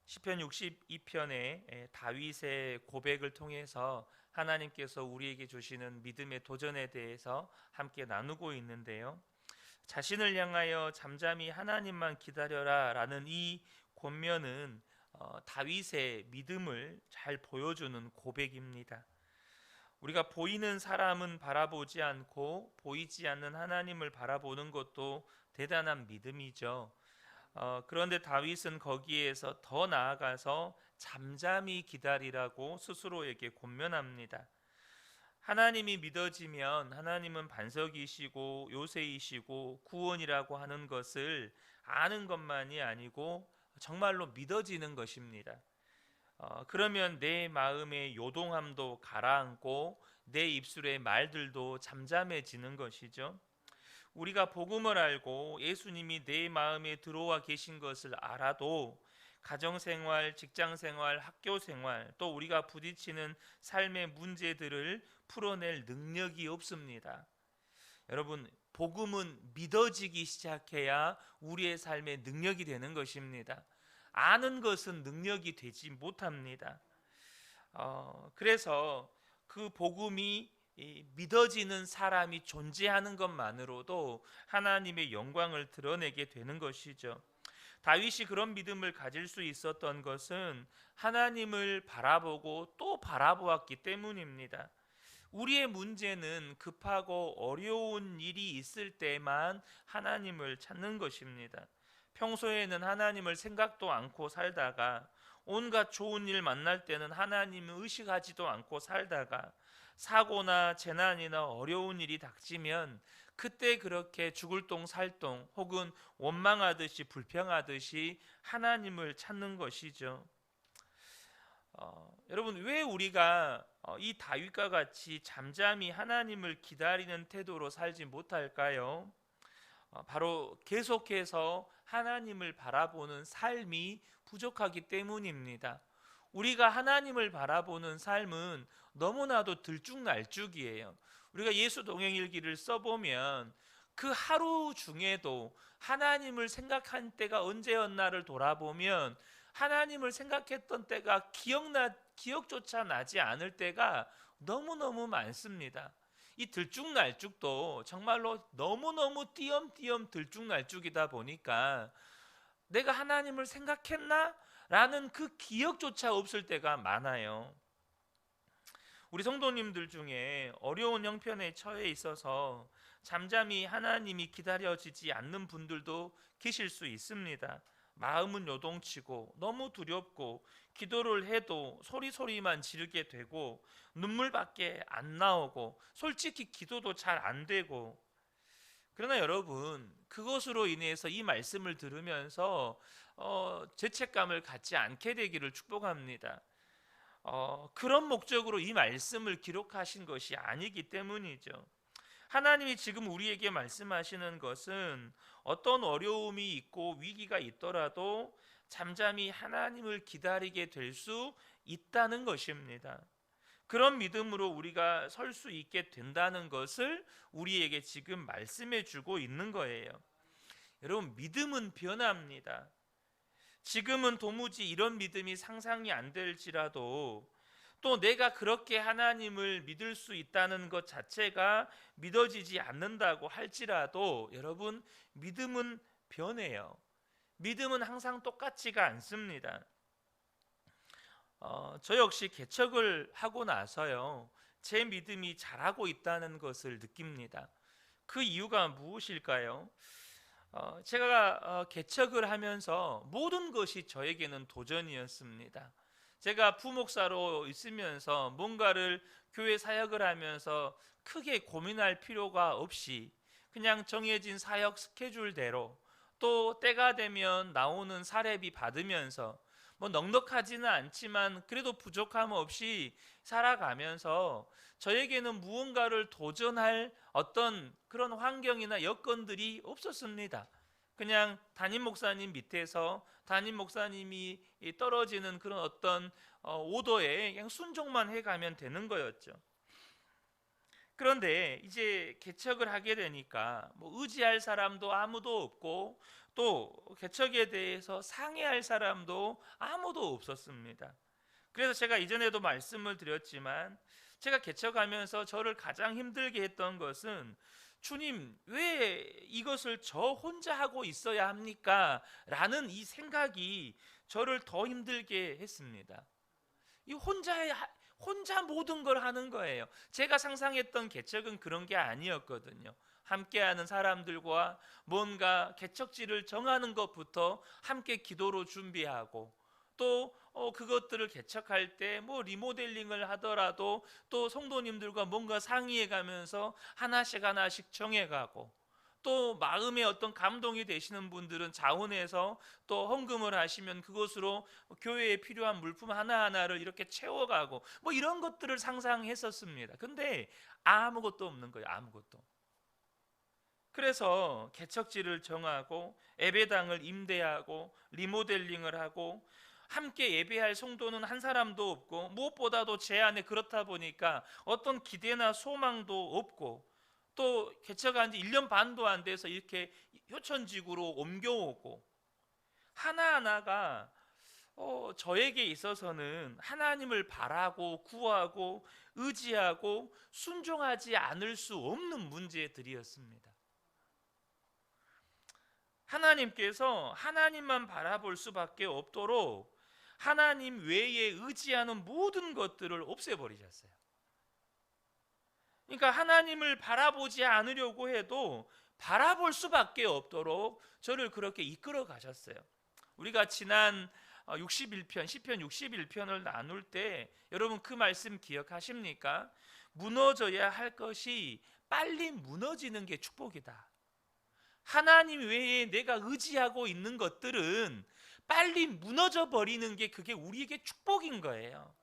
시편 62편의 다윗의 고백을 통해서 하나님께서 우리에게 주시는 믿음의 도전에 대해서 함께 나누고 있는데요. 자신을 향하여 잠잠히 하나님만 기다려라 라는 이 권면은 다윗의 믿음을 잘 보여주는 고백입니다. 우리가 보이는 사람은 바라보지 않고 보이지 않는 하나님을 바라보는 것도 대단한 믿음이죠. 그런데 다윗은 거기에서 더 나아가서 잠잠히 기다리라고 스스로에게 권면합니다. 하나님이 믿어지면 하나님은 반석이시고 요새이시고 구원이라고 하는 것을 아는 것만이 아니고 정말로 믿어지는 것입니다. 그러면 내 마음의 요동함도 가라앉고 내 입술의 말들도 잠잠해지는 것이죠. 우리가 복음을 알고 예수님이 내 마음에 들어와 계신 것을 알아도 가정생활, 직장생활, 학교생활, 또 우리가 부딪히는 삶의 문제들을 풀어낼 능력이 없습니다. 여러분, 복음은 믿어지기 시작해야 우리의 삶의 능력이 되는 것입니다. 아는 것은 능력이 되지 못합니다. 그래서 그 복음이 믿어지는 사람이 존재하는 것만으로도 하나님의 영광을 드러내게 되는 것이죠. 다윗이 그런 믿음을 가질 수 있었던 것은 하나님을 바라보고 또 바라보았기 때문입니다. 우리의 문제는 급하고 어려운 일이 있을 때만 하나님을 찾는 것입니다. 평소에는 하나님을 생각도 않고 살다가 온갖 좋은 일 만날 때는 하나님을 의식하지도 않고 살다가 사고나 재난이나 어려운 일이 닥치면 그때 그렇게 죽을 똥 살 똥 혹은 원망하듯이 불평하듯이 하나님을 찾는 것이죠. 여러분, 왜 우리가 이 다윗과 같이 잠잠히 하나님을 기다리는 태도로 살지 못할까요? 바로 계속해서 하나님을 바라보는 삶이 부족하기 때문입니다. 우리가 하나님을 바라보는 삶은 너무나도 들쭉날쭉이에요. 우리가 예수 동행일기를 써보면 그 하루 중에도 하나님을 생각한 때가 언제였나를 돌아보면 하나님을 생각했던 때가 기억조차 나지 않을 때가 너무너무 많습니다. 이 들쭉날쭉도 정말로 너무너무 띄엄띄엄 들쭉날쭉이다 보니까 내가 하나님을 생각했나? 라는 그 기억조차 없을 때가 많아요. 우리 성도님들 중에 어려운 형편에 처해 있어서 잠잠히 하나님이 기다려지지 않는 분들도 계실 수 있습니다. 마음은 요동치고 너무 두렵고 기도를 해도 소리소리만 지르게 되고 눈물밖에 안 나오고 솔직히 기도도 잘 안 되고, 그러나 여러분, 그것으로 인해서 이 말씀을 들으면서 죄책감을 갖지 않게 되기를 축복합니다. 그런 목적으로 이 말씀을 기록하신 것이 아니기 때문이죠. 하나님이 지금 우리에게 말씀하시는 것은 어떤 어려움이 있고 위기가 있더라도 잠잠히 하나님을 기다리게 될 수 있다는 것입니다. 그런 믿음으로 우리가 설 수 있게 된다는 것을 우리에게 지금 말씀해 주고 있는 거예요. 여러분, 믿음은 변합니다. 지금은 도무지 이런 믿음이 상상이 안 될지라도 또 내가 그렇게 하나님을 믿을 수 있다는 것 자체가 믿어지지 않는다고 할지라도 여러분, 믿음은 변해요. 믿음은 항상 똑같지가 않습니다. 저 역시 개척을 하고 나서요, 제 믿음이 자라고 있다는 것을 느낍니다. 그 이유가 무엇일까요? 제가 개척을 하면서 모든 것이 저에게는 도전이었습니다. 제가 부목사로 있으면서 뭔가를 교회 사역을 하면서 크게 고민할 필요가 없이 그냥 정해진 사역 스케줄대로 또 때가 되면 나오는 사례비 받으면서 뭐 넉넉하지는 않지만 그래도 부족함 없이 살아가면서 저에게는 무언가를 도전할 어떤 그런 환경이나 여건들이 없었습니다. 그냥 담임 목사님 밑에서 담임 목사님이 떨어지는 그런 어떤 오더에 그냥 순종만 해가면 되는 거였죠. 그런데 이제 개척을 하게 되니까 뭐 의지할 사람도 아무도 없고 또 개척에 대해서 상의할 사람도 아무도 없었습니다. 그래서 제가 이전에도 말씀을 드렸지만 제가 개척하면서 저를 가장 힘들게 했던 것은 주님, 왜 이것을 저 혼자 하고 있어야 합니까? 라는 이 생각이 저를 더 힘들게 했습니다. 이 혼자 모든 걸 하는 거예요. 제가 상상했던 개척은 그런 게 아니었거든요. 함께하는 사람들과 뭔가 개척지를 정하는 것부터 함께 기도로 준비하고 또 그것들을 개척할 때 뭐 리모델링을 하더라도 또 성도님들과 뭔가 상의해 가면서 하나씩 정해가고 또 마음에 어떤 감동이 되시는 분들은 자원해서 또 헌금을 하시면 그것으로 교회에 필요한 물품 하나하나를 이렇게 채워가고 뭐 이런 것들을 상상했었습니다. 근데 아무것도 없는 거예요. 아무것도. 그래서 개척지를 정하고 예배당을 임대하고 리모델링을 하고 함께 예배할 성도는 한 사람도 없고 무엇보다도 제 안에 그렇다 보니까 어떤 기대나 소망도 없고 또 개척한 지 1년 반도 안 돼서 이렇게 효천지구로 옮겨오고 하나하나가 저에게 있어서는 하나님을 바라고 구하고 의지하고 순종하지 않을 수 없는 문제들이었습니다. 하나님께서 하나님만 바라볼 수밖에 없도록 하나님 외에 의지하는 모든 것들을 없애버리셨어요. 그러니까 하나님을 바라보지 않으려고 해도 바라볼 수밖에 없도록 저를 그렇게 이끌어 가셨어요. 우리가 지난 61편 시편 61편을 나눌 때 여러분 그 말씀 기억하십니까? 무너져야 할 것이 빨리 무너지는 게 축복이다. 하나님 외에 내가 의지하고 있는 것들은 빨리 무너져 버리는 게 그게 우리에게 축복인 거예요.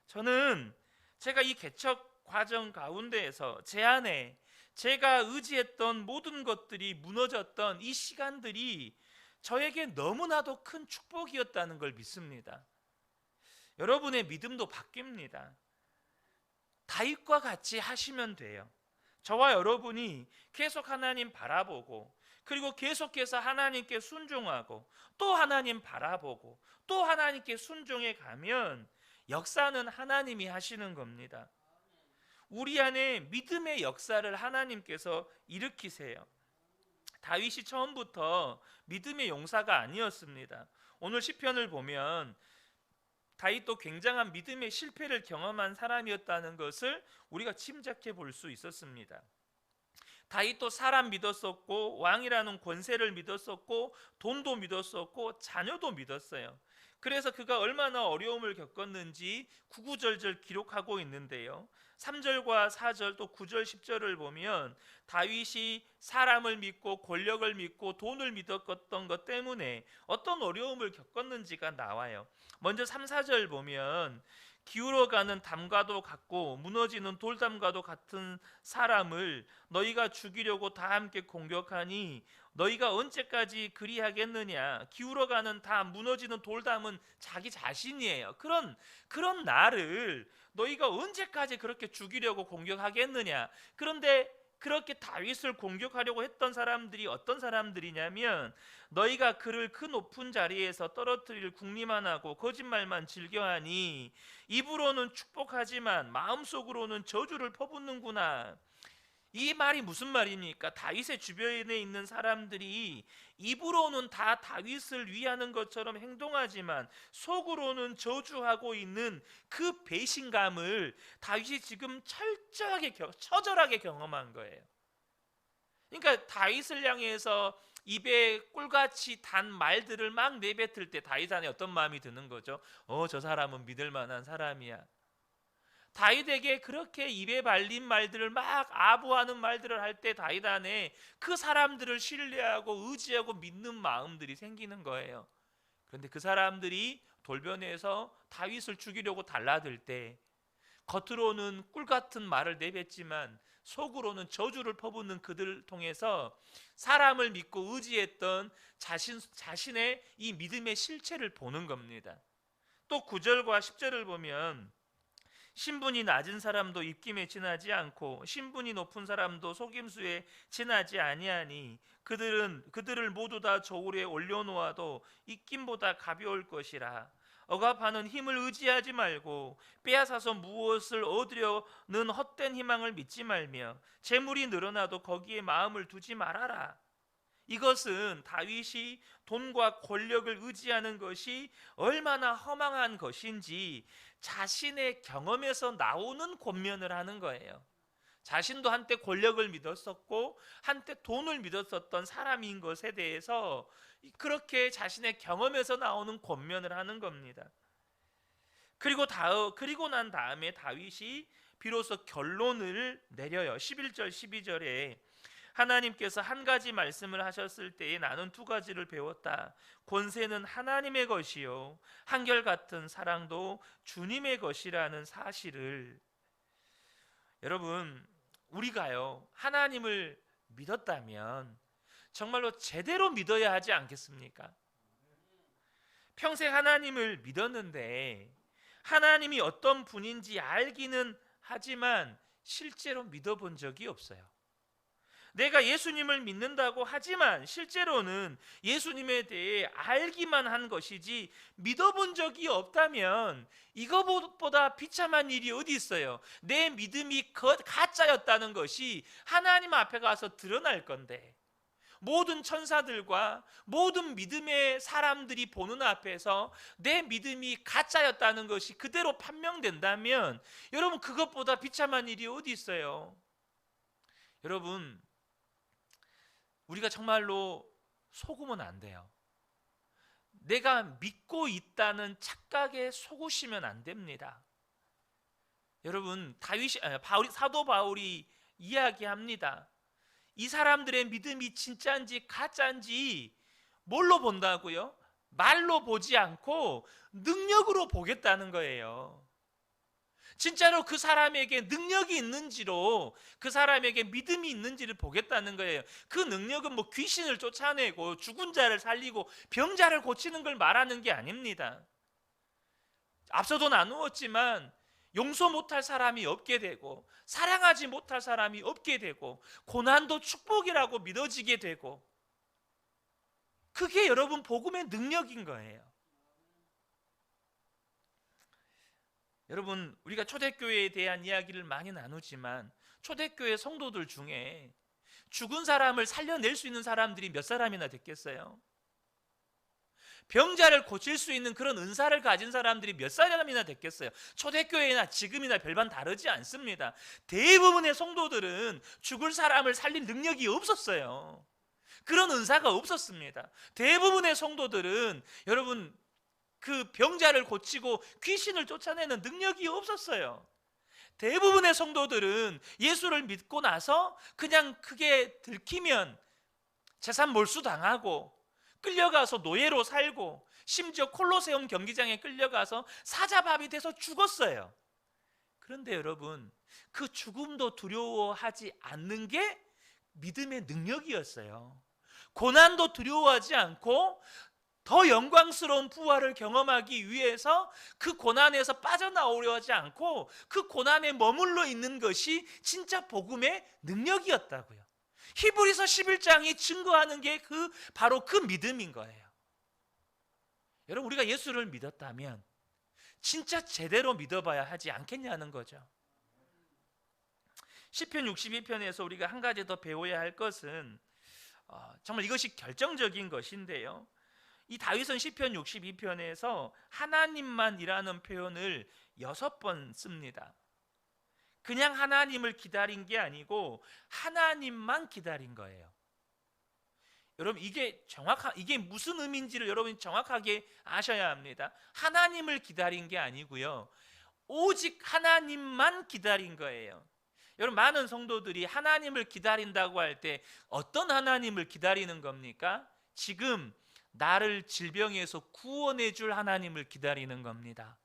저는 제가 이 개척 과정 가운데에서 제 안에 제가 의지했던 모든 것들이 무너졌던 이 시간들이 저에게 너무나도 큰 축복이었다는 걸 믿습니다. 여러분의 믿음도 바뀝니다. 다윗과 같이 하시면 돼요. 저와 여러분이 계속 하나님 바라보고 그리고 계속해서 하나님께 순종하고 또 하나님 바라보고 또 하나님께 순종해 가면 역사는 하나님이 하시는 겁니다. 우리 안에 믿음의 역사를 하나님께서 일으키세요. 다윗이 처음부터 믿음의 용사가 아니었습니다. 오늘 시편을 보면 다윗도 굉장한 믿음의 실패를 경험한 사람이었다는 것을 우리가 짐작해 볼 수 있었습니다. 다윗도 사람 믿었었고 왕이라는 권세를 믿었었고 돈도 믿었었고 자녀도 믿었어요. 그래서 그가 얼마나 어려움을 겪었는지 구구절절 기록하고 있는데요. 3절과 4절 또 9절 10절을 보면 다윗이 사람을 믿고 권력을 믿고 돈을 믿었던 것 때문에 어떤 어려움을 겪었는지가 나와요. 먼저 3, 4절 보면 기울어가는 담과도 같고 무너지는 돌담과도 같은 사람을 너희가 죽이려고 다 함께 공격하니 너희가 언제까지 그리하겠느냐. 기울어가는 담, 무너지는 돌담은 자기 자신이에요. 그런 나를 너희가 언제까지 그렇게 죽이려고 공격하겠느냐. 그런데 그렇게 다윗을 공격하려고 했던 사람들이 어떤 사람들이냐면 너희가 그를 그 높은 자리에서 떨어뜨릴 궁리만 하고 거짓말만 즐겨하니 입으로는 축복하지만 마음속으로는 저주를 퍼붓는구나. 이 말이 무슨 말입니까? 다윗의 주변에 있는 사람들이 입으로는 다 다윗을 위하는 것처럼 행동하지만 속으로는 저주하고 있는 그 배신감을 다윗이 지금 처절하게 경험한 거예요. 그러니까 다윗을 향해서 입에 꿀같이 단 말들을 막 내뱉을 때 다윗 안에 어떤 마음이 드는 거죠? 저 사람은 믿을 만한 사람이야. 다윗에게 그렇게 입에 발린 말들을 막 아부하는 말들을 할 때 다윗 안에 그 사람들을 신뢰하고 의지하고 믿는 마음들이 생기는 거예요. 그런데 그 사람들이 돌변해서 다윗을 죽이려고 달라들 때 겉으로는 꿀같은 말을 내뱉지만 속으로는 저주를 퍼붓는 그들을 통해서 사람을 믿고 의지했던 자신의 이 믿음의 실체를 보는 겁니다. 또 9절과 10절을 보면 신분이 낮은 사람도 입김에 지나지 않고 신분이 높은 사람도 속임수에 지나지 아니하니 그들을 모두 다 저울에 올려놓아도 입김보다 가벼울 것이라. 억압하는 힘을 의지하지 말고 빼앗아서 무엇을 얻으려는 헛된 희망을 믿지 말며 재물이 늘어나도 거기에 마음을 두지 말아라. 이것은 다윗이 돈과 권력을 의지하는 것이 얼마나 허망한 것인지 자신의 경험에서 나오는 권면을 하는 거예요. 자신도 한때 권력을 믿었었고 한때 돈을 믿었었던 사람인 것에 대해서 그렇게 자신의 경험에서 나오는 권면을 하는 겁니다. 그리고 난 다음에 다윗이 비로소 결론을 내려요. 11절 12절에 하나님께서 한 가지 말씀을 하셨을 때에 나는 두 가지를 배웠다. 권세는 하나님의 것이요 한결같은 사랑도 주님의 것이라는 사실을. 여러분, 우리가요 하나님을 믿었다면 정말로 제대로 믿어야 하지 않겠습니까? 평생 하나님을 믿었는데 하나님이 어떤 분인지 알기는 하지만 실제로 믿어본 적이 없어요. 내가 예수님을 믿는다고 하지만 실제로는 예수님에 대해 알기만 한 것이지 믿어본 적이 없다면 이거보다 비참한 일이 어디 있어요? 내 믿음이 가짜였다는 것이 하나님 앞에 가서 드러날 건데, 모든 천사들과 모든 믿음의 사람들이 보는 앞에서 내 믿음이 가짜였다는 것이 그대로 판명된다면 여러분, 그것보다 비참한 일이 어디 있어요? 여러분, 우리가 정말로 속으면 안 돼요. 내가 믿고 있다는 착각에 속으시면 안 됩니다. 여러분, 사도 바울이 이야기합니다. 이 사람들의 믿음이 진짜인지 가짜인지 뭘로 본다고요? 말로 보지 않고 능력으로 보겠다는 거예요. 진짜로 그 사람에게 능력이 있는지로, 그 사람에게 믿음이 있는지를 보겠다는 거예요. 그 능력은 뭐 귀신을 쫓아내고 죽은 자를 살리고 병자를 고치는 걸 말하는 게 아닙니다. 앞서도 나누었지만 용서 못할 사람이 없게 되고 사랑하지 못할 사람이 없게 되고 고난도 축복이라고 믿어지게 되고, 그게 여러분 복음의 능력인 거예요. 여러분, 우리가 초대교회에 대한 이야기를 많이 나누지만 초대교회 성도들 중에 죽은 사람을 살려낼 수 있는 사람들이 몇 사람이나 됐겠어요? 병자를 고칠 수 있는 그런 은사를 가진 사람들이 몇 사람이나 됐겠어요? 초대교회나 지금이나 별반 다르지 않습니다. 대부분의 성도들은 죽을 사람을 살릴 능력이 없었어요. 그런 은사가 없었습니다. 대부분의 성도들은 여러분, 그 병자를 고치고 귀신을 쫓아내는 능력이 없었어요. 대부분의 성도들은 예수를 믿고 나서 그냥 그게 들키면 재산 몰수당하고 끌려가서 노예로 살고 심지어 콜로세움 경기장에 끌려가서 사자밥이 돼서 죽었어요. 그런데 여러분, 그 죽음도 두려워하지 않는 게 믿음의 능력이었어요. 고난도 두려워하지 않고 더 영광스러운 부활을 경험하기 위해서 그 고난에서 빠져나오려 하지 않고 그 고난에 머물러 있는 것이 진짜 복음의 능력이었다고요. 히브리서 11장이 증거하는 게 바로 그 믿음인 거예요. 여러분, 우리가 예수를 믿었다면 진짜 제대로 믿어봐야 하지 않겠냐는 거죠. 시편 62편에서 우리가 한 가지 더 배워야 할 것은 정말 이것이 결정적인 것인데요, 이 다윗은 시편 62편에서 하나님만이라는 표현을 6번 씁니다. 그냥 하나님을 기다린 게 아니고 하나님만 기다린 거예요. 여러분, 이게 무슨 의미인지를 여러분이 정확하게 아셔야 합니다. 하나님을 기다린 게 아니고요, 오직 하나님만 기다린 거예요. 여러분, 많은 성도들이 하나님을 기다린다고 할 때 어떤 하나님을 기다리는 겁니까? 지금 나를 질병에서 구원해 줄 하나님을 기다리는 겁니다.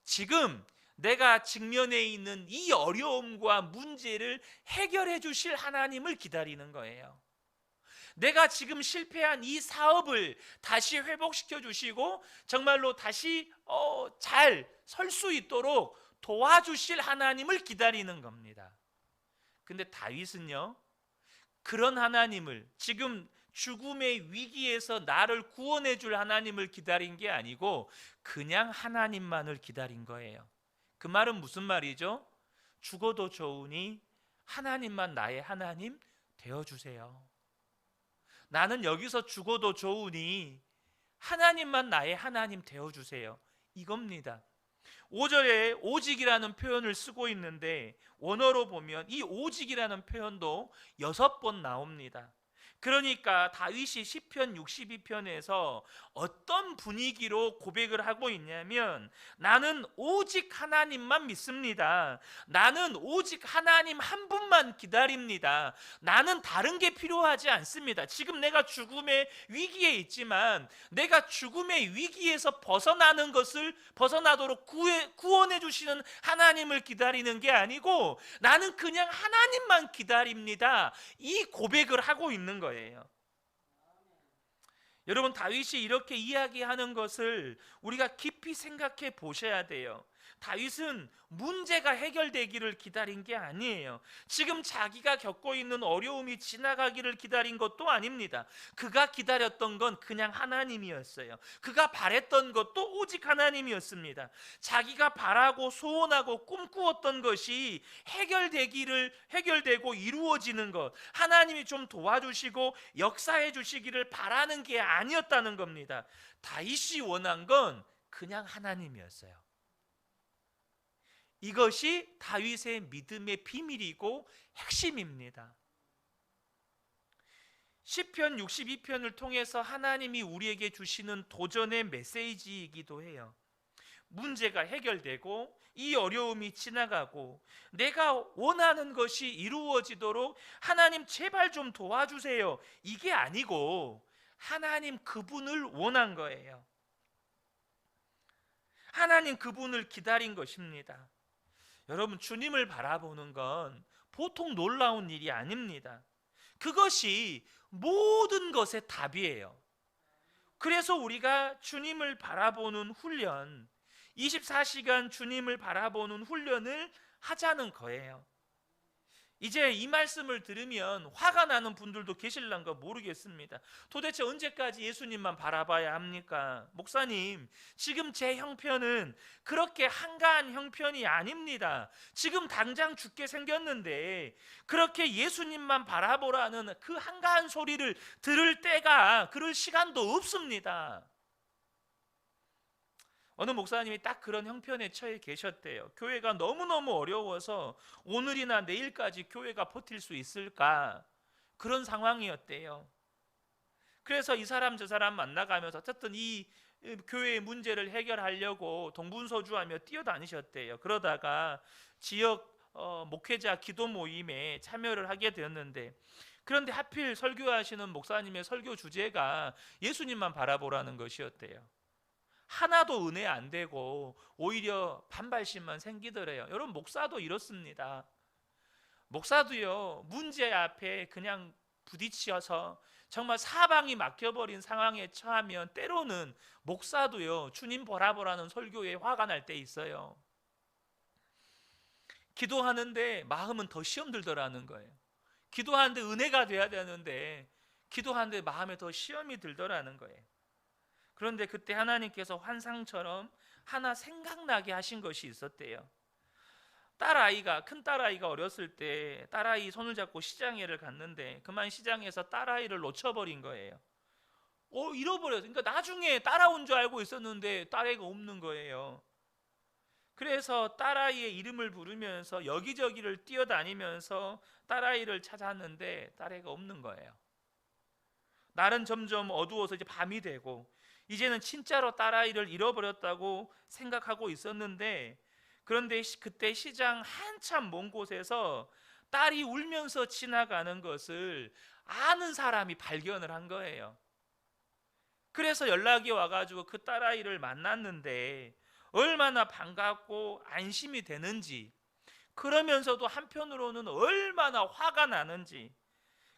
지금 내가 직면해 있는 이 어려움과 문제를 해결해 주실 하나님을 기다리는 거예요. 내가 지금 실패한 이 사업을 다시 회복시켜 주시고 정말로 다시 잘 설 수 있도록 도와주실 하나님을 기다리는 겁니다. 근데 다윗은요, 그런 하나님을, 지금 죽음의 위기에서 나를 구원해 줄 하나님을 기다린 게 아니고 그냥 하나님만을 기다린 거예요. 그 말은 무슨 말이죠? 죽어도 좋으니 하나님만 나의 하나님 되어주세요. 나는 여기서 죽어도 좋으니 하나님만 나의 하나님 되어주세요. 이겁니다. 5절에 오직이라는 표현을 쓰고 있는데 원어로 보면 이 오직이라는 표현도 6번 나옵니다. 그러니까 다윗이 시편 62편에서 어떤 분위기로 고백을 하고 있냐면, 나는 오직 하나님만 믿습니다. 나는 오직 하나님 한 분만 기다립니다. 나는 다른 게 필요하지 않습니다. 지금 내가 죽음의 위기에 있지만 내가 죽음의 위기에서 벗어나도록 구원해 주시는 하나님을 기다리는 게 아니고 나는 그냥 하나님만 기다립니다. 이 고백을 하고 있는 거예요. 여러분, 다윗이 이렇게 이야기하는 것을 우리가 깊이 생각해 보셔야 돼요. 다윗은 문제가 해결되기를 기다린 게 아니에요. 지금 자기가 겪고 있는 어려움이 지나가기를 기다린 것도 아닙니다. 그가 기다렸던 건 그냥 하나님이었어요. 그가 바랬던 것도 오직 하나님이었습니다. 자기가 바라고 소원하고 꿈꾸었던 것이 해결되고 이루어지는 것, 하나님이 좀 도와주시고 역사해 주시기를 바라는 게 아니었다는 겁니다. 다윗이 원한 건 그냥 하나님이었어요. 이것이 다윗의 믿음의 비밀이고 핵심입니다. 시편 62편을 통해서 하나님이 우리에게 주시는 도전의 메시지이기도 해요. 문제가 해결되고 이 어려움이 지나가고 내가 원하는 것이 이루어지도록 하나님 제발 좀 도와주세요, 이게 아니고 하나님 그분을 원한 거예요. 하나님 그분을 기다린 것입니다. 여러분, 주님을 바라보는 건 보통 놀라운 일이 아닙니다. 그것이 모든 것의 답이에요. 그래서 우리가 주님을 바라보는 훈련, 24시간 주님을 바라보는 훈련을 하자는 거예요. 이제 이 말씀을 들으면 화가 나는 분들도 계실란가 모르겠습니다. 도대체 언제까지 예수님만 바라봐야 합니까? 목사님, 지금 제 형편은 그렇게 한가한 형편이 아닙니다. 지금 당장 죽게 생겼는데 그렇게 예수님만 바라보라는 그 한가한 소리를 들을 시간도 없습니다. 어느 목사님이 딱 그런 형편에 처해 계셨대요. 교회가 너무너무 어려워서 오늘이나 내일까지 교회가 버틸 수 있을까, 그런 상황이었대요. 그래서 이 사람 저 사람 만나가면서 어쨌든 이 교회의 문제를 해결하려고 동분서주하며 뛰어다니셨대요. 그러다가 지역 목회자 기도 모임에 참여를 하게 되었는데, 그런데 하필 설교하시는 목사님의 설교 주제가 예수님만 바라보라는 것이었대요. 하나도 은혜 안 되고 오히려 반발심만 생기더래요. 여러분, 목사도 이렇습니다. 목사도요, 문제 앞에 그냥 부딪혀서 정말 사방이 막혀버린 상황에 처하면 때로는 목사도요, 주님 바라보라는 설교에 화가 날 때 있어요. 기도하는데 마음은 더 시험 들더라는 거예요. 기도하는데 은혜가 돼야 되는데 기도하는데 마음에 더 시험이 들더라는 거예요. 그런데 그때 하나님께서 환상처럼 하나 생각나게 하신 것이 있었대요. 큰 딸아이가 어렸을 때 딸아이 손을 잡고 시장에를 갔는데 그만 시장에서 딸아이를 놓쳐버린 거예요. 잃어버렸어요. 그러니까 나중에 따라온 줄 알고 있었는데 딸아이가 없는 거예요. 그래서 딸아이의 이름을 부르면서 여기저기를 뛰어다니면서 딸아이를 찾았는데 딸아이가 없는 거예요. 날은 점점 어두워서 이제 밤이 되고 이제는 진짜로 딸아이를 잃어버렸다고 생각하고 있었는데, 그런데 그때 시장 한참 먼 곳에서 딸이 울면서 지나가는 것을 아는 사람이 발견을 한 거예요. 그래서 연락이 와가지고 그 딸아이를 만났는데 얼마나 반갑고 안심이 되는지, 그러면서도 한편으로는 얼마나 화가 나는지.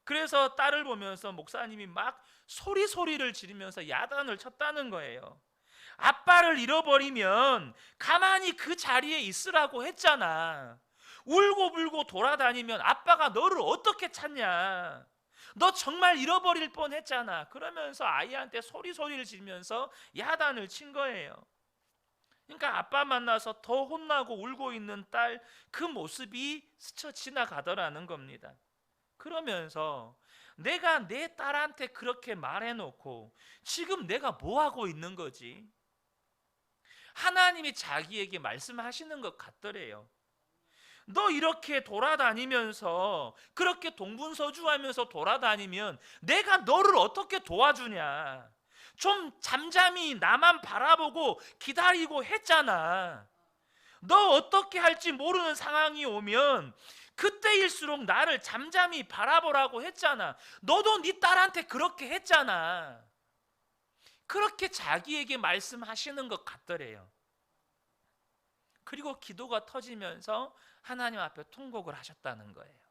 그래서 딸을 보면서 목사님이 막 소리를 지르면서 야단을 쳤다는 거예요. 아빠를 잃어버리면 가만히 그 자리에 있으라고 했잖아. 울고불고 돌아다니면 아빠가 너를 어떻게 찾냐. 너 정말 잃어버릴 뻔했잖아. 그러면서 아이한테 소리를 지르면서 야단을 친 거예요. 그러니까 아빠 만나서 더 혼나고 울고 있는 딸, 그 모습이 스쳐 지나가더라는 겁니다. 그러면서 내가 내 딸한테 그렇게 말해놓고 지금 내가 뭐 하고 있는 거지? 하나님이 자기에게 말씀하시는 것 같더래요. 너 이렇게 돌아다니면서 그렇게 동분서주하면서 돌아다니면 내가 너를 어떻게 도와주냐. 좀 잠잠히 나만 바라보고 기다리고 했잖아. 너 어떻게 할지 모르는 상황이 오면 그때일수록 나를 잠잠히 바라보라고 했잖아. 너도 네 딸한테 그렇게 했잖아. 그렇게 자기에게 말씀하시는 것 같더래요. 그리고 기도가 터지면서 하나님 앞에 통곡을 하셨다는 거예요.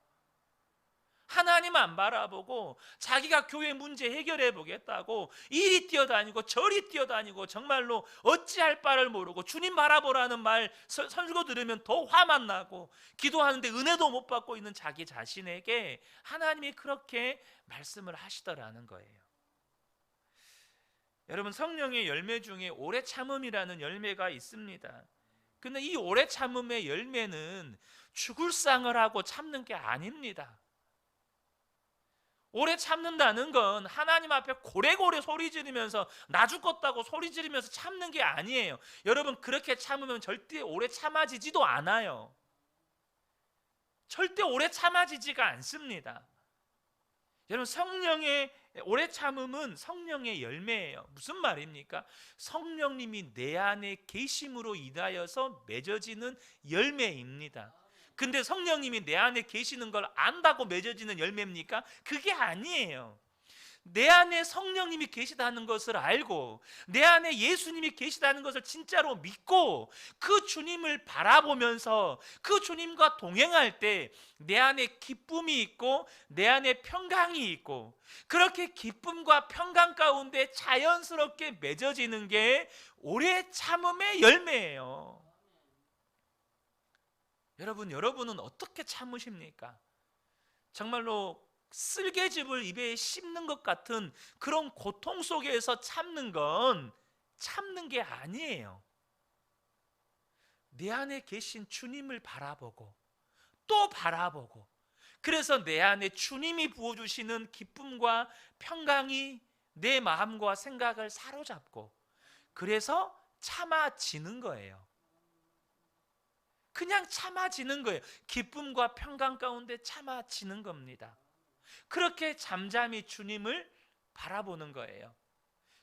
하나님 안 바라보고 자기가 교회 문제 해결해 보겠다고 이리 뛰어다니고 저리 뛰어다니고 정말로 어찌할 바를 모르고 주님 바라보라는 말 설교 들으면 더 화만 나고 기도하는데 은혜도 못 받고 있는 자기 자신에게 하나님이 그렇게 말씀을 하시더라는 거예요. 여러분, 성령의 열매 중에 오래 참음이라는 열매가 있습니다. 근데 이 오래 참음의 열매는 죽을 상을 하고 참는 게 아닙니다. 오래 참는다는 건 하나님 앞에 고래고래 소리 지르면서 나 죽겠다고 소리 지르면서 참는 게 아니에요. 여러분, 그렇게 참으면 절대 오래 참아지지도 않아요. 절대 오래 참아지지가 않습니다. 여러분, 성령의 오래 참음은 성령의 열매예요. 무슨 말입니까? 성령님이 내 안에 계심으로 인하여서 맺어지는 열매입니다. 근데 성령님이 내 안에 계시는 걸 안다고 맺어지는 열매입니까? 그게 아니에요. 내 안에 성령님이 계시다는 것을 알고 내 안에 예수님이 계시다는 것을 진짜로 믿고 그 주님을 바라보면서 그 주님과 동행할 때 내 안에 기쁨이 있고 내 안에 평강이 있고 그렇게 기쁨과 평강 가운데 자연스럽게 맺어지는 게 오래 참음의 열매예요. 여러분은 어떻게 참으십니까? 정말로 쓸개즙을 입에 씹는 것 같은 그런 고통 속에서 참는 건 참는 게 아니에요. 내 안에 계신 주님을 바라보고 또 바라보고 그래서 내 안에 주님이 부어주시는 기쁨과 평강이 내 마음과 생각을 사로잡고 그래서 참아지는 거예요. 그냥 참아지는 거예요. 기쁨과 평강 가운데 참아지는 겁니다. 그렇게 잠잠히 주님을 바라보는 거예요.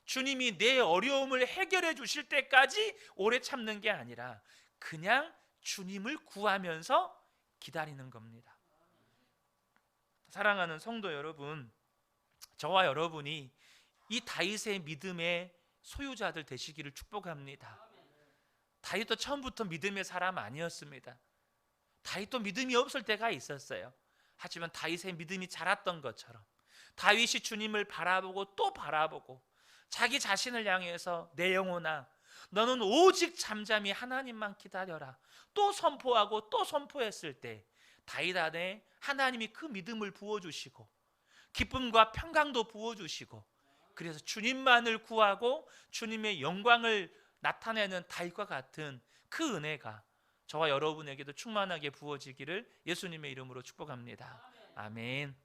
주님이 내 어려움을 해결해 주실 때까지 오래 참는 게 아니라 그냥 주님을 구하면서 기다리는 겁니다. 사랑하는 성도 여러분, 저와 여러분이 이 다윗의 믿음의 소유자들 되시기를 축복합니다. 다윗도 처음부터 믿음의 사람 아니었습니다. 다윗도 믿음이 없을 때가 있었어요. 하지만 다윗의 믿음이 자랐던 것처럼 다윗이 주님을 바라보고 또 바라보고 자기 자신을 향해서 내 영혼아 너는 오직 잠잠히 하나님만 기다려라 또 선포하고 또 선포했을 때 다윗 안에 하나님이 그 믿음을 부어주시고 기쁨과 평강도 부어주시고 그래서 주님만을 구하고 주님의 영광을 나타내는 다윗과 같은 그 은혜가 저와 여러분에게도 충만하게 부어지기를 예수님의 이름으로 축복합니다. 아멘.